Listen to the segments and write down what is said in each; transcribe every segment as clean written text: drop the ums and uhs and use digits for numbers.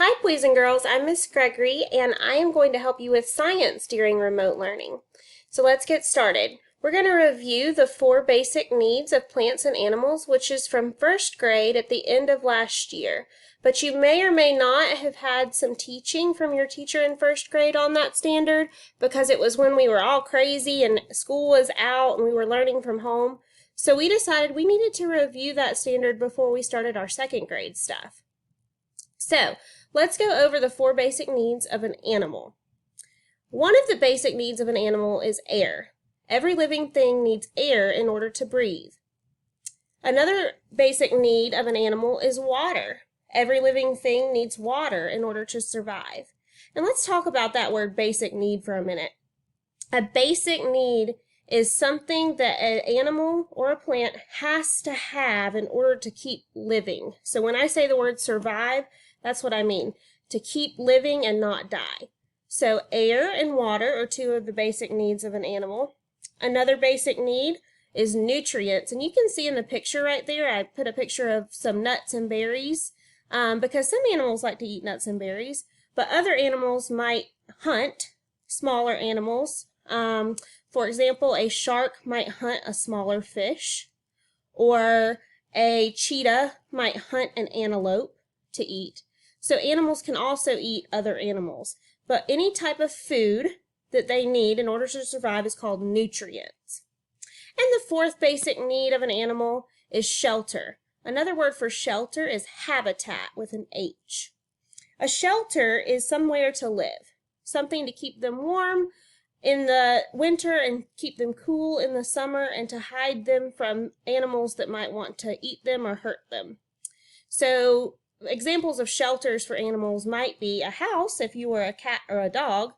Hi, boys and girls. I'm Miss Gregory, and I am going to help you with science during remote learning. So let's get started. We're going to review the 4 basic needs of plants and animals, which is from first grade at the end of last year. But you may or may not have had some teaching from your teacher in first grade on that standard because it was when we were all crazy and school was out and we were learning from home. So we decided we needed to review that standard before we started our second grade stuff. So let's go over the 4 basic needs of an animal. One of the basic needs of an animal is air. Every living thing needs air in order to breathe. Another basic need of an animal is water. Every living thing needs water in order to survive. And let's talk about that word basic need for a minute. A basic need is something that an animal or a plant has to have in order to keep living. So when I say the word survive, that's what I mean, to keep living and not die. So air and water are 2 of the basic needs of an animal. Another basic need is nutrients. And you can see in the picture right there, I put a picture of some nuts and berries because some animals like to eat nuts and berries, but other animals might hunt smaller animals. For example, a shark might hunt a smaller fish, or a cheetah might hunt an antelope to eat. So animals can also eat other animals, but any type of food that they need in order to survive is called nutrients. And the 4th basic need of an animal is shelter. Another word for shelter is habitat with an H. A shelter is somewhere to live, something to keep them warm in the winter and keep them cool in the summer, and to hide them from animals that might want to eat them or hurt them. So examples of shelters for animals might be a house if you were a cat or a dog.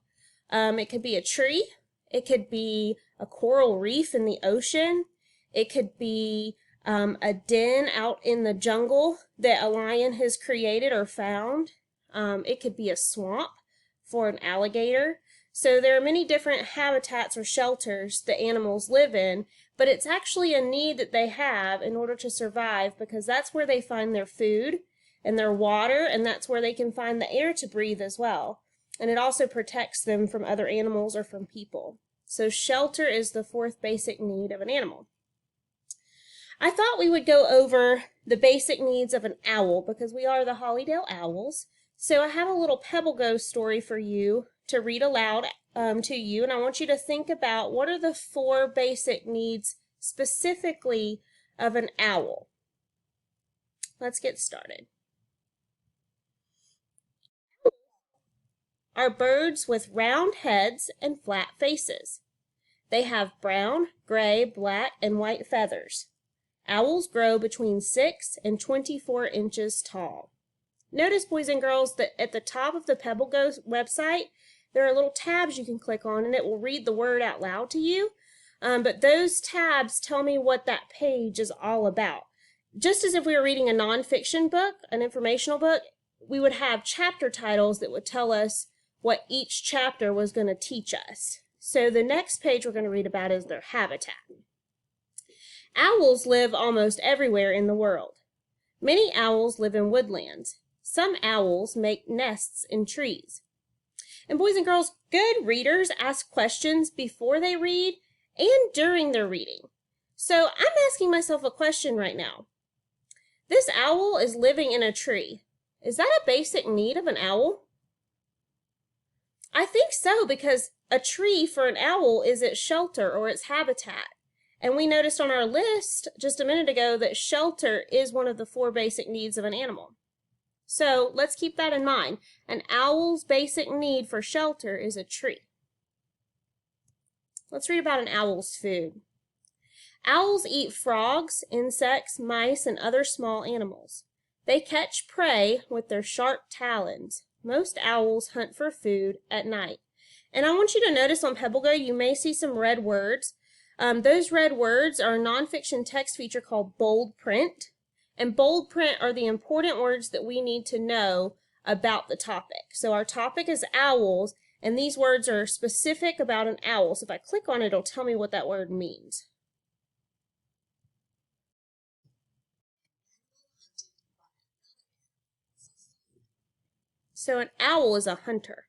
It could be a tree. It could be a coral reef in the ocean. It could be a den out in the jungle that a lion has created or found. It could be a swamp for an alligator. So there are many different habitats or shelters that animals live in, but it's actually a need that they have in order to survive, because that's where they find their food and their water, and that's where they can find the air to breathe as well. And it also protects them from other animals or from people. So shelter is the 4th basic need of an animal. I thought we would go over the basic needs of an owl because we are the Hollydale Owls. So I have a little Pebble Ghost story for you to read aloud to you, and I want you to think about what are the 4 basic needs specifically of an owl. Let's get started. Are birds with round heads and flat faces. They have brown, gray, black, and white feathers. Owls grow between 6 and 24 inches tall. Notice, boys and girls, that at the top of the Pebble Ghost website, there are little tabs you can click on, and it will read the word out loud to you. But those tabs tell me what that page is all about. Just as if we were reading a nonfiction book, an informational book, we would have chapter titles that would tell us what each chapter was going to teach us. So the next page we're going to read about is their habitat. Owls live almost everywhere in the world. Many owls live in woodlands. Some owls make nests in trees. And boys and girls, good readers ask questions before they read and during their reading. So I'm asking myself a question right now. This owl is living in a tree. Is that a basic need of an owl? I think so, because a tree for an owl is its shelter or its habitat. And we noticed on our list just a minute ago that shelter is one of the 4 basic needs of an animal. So let's keep that in mind. An owl's basic need for shelter is a tree. Let's read about an owl's food. Owls eat frogs, insects, mice, and other small animals. They catch prey with their sharp talons. Most owls hunt for food at night. And I want you to notice on PebbleGo, you may see some red words. Those red words are a nonfiction text feature called bold print. And bold print are the important words that we need to know about the topic. So our topic is owls, and these words are specific about an owl. So if I click on it, it'll tell me what that word means. So an owl is a hunter.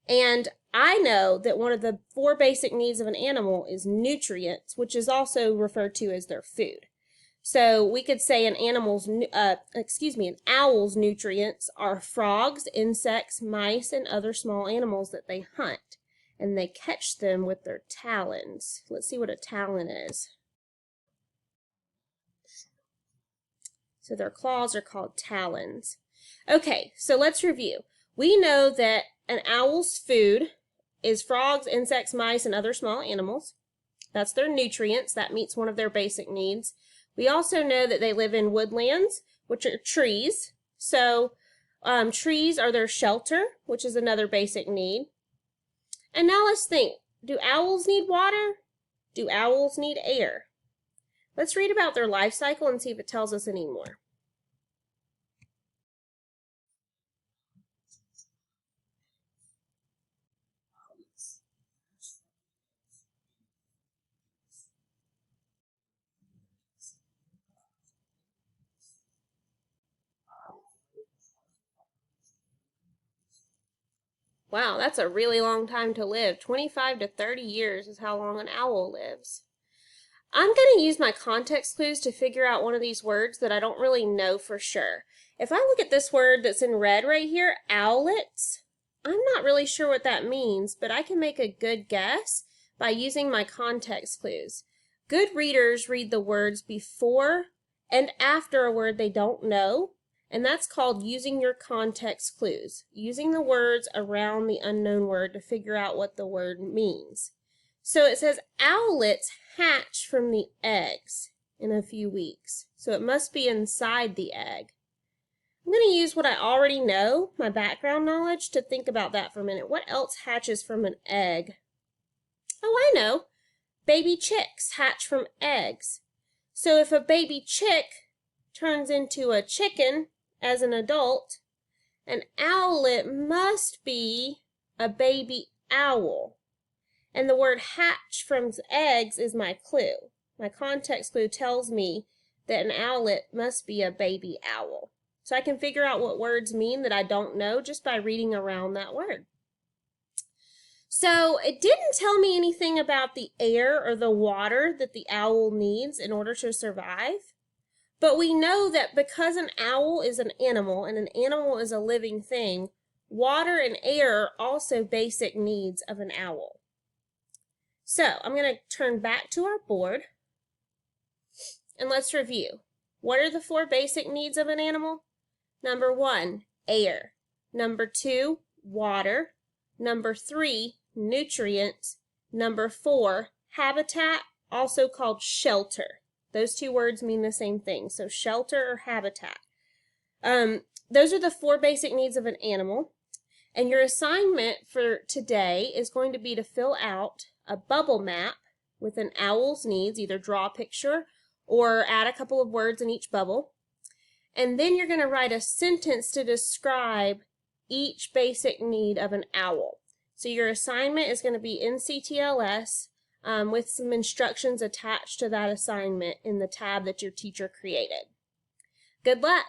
And I know that one of the 4 basic needs of an animal is nutrients, which is also referred to as their food. So we could say an owl's nutrients are frogs, insects, mice, and other small animals that they hunt. And they catch them with their talons. Let's see what a talon is. So their claws are called talons. Okay, so let's review. We know that an owl's food is frogs, insects, mice, and other small animals. That's their nutrients. That meets one of their basic needs. We also know that they live in woodlands, which are trees. So trees are their shelter, which is another basic need. And now let's think. Do owls need water? Do owls need air? Let's read about their life cycle and see if it tells us any more. Wow, that's a really long time to live. 25 to 30 years is how long an owl lives. I'm going to use my context clues to figure out one of these words that I don't really know for sure. If I look at this word that's in red right here, owlets, I'm not really sure what that means, but I can make a good guess by using my context clues. Good readers read the words before and after a word they don't know, and that's called using your context clues, using the words around the unknown word to figure out what the word means. So it says owlets hatch from the eggs in a few weeks. So it must be inside the egg. I'm going to use what I already know, my background knowledge, to think about that for a minute. What else hatches from an egg? Oh, I know. Baby chicks hatch from eggs. So if a baby chick turns into a chicken as an adult, an owlet must be a baby owl. And the word hatch from eggs is my clue. My context clue tells me that an owlet must be a baby owl. So I can figure out what words mean that I don't know just by reading around that word. So it didn't tell me anything about the air or the water that the owl needs in order to survive. But we know that because an owl is an animal and an animal is a living thing, water and air are also basic needs of an owl. So I'm going to turn back to our board and let's review. What are the 4 basic needs of an animal? Number 1, air. Number 2, water. Number 3, nutrients. Number 4, habitat, also called shelter. Those 2 words mean the same thing, so shelter or habitat. Those are the 4 basic needs of an animal. And your assignment for today is going to be to fill out a bubble map with an owl's needs, either draw a picture or add a couple of words in each bubble. And then you're going to write a sentence to describe each basic need of an owl. So your assignment is going to be in CTLS with some instructions attached to that assignment in the tab that your teacher created. Good luck!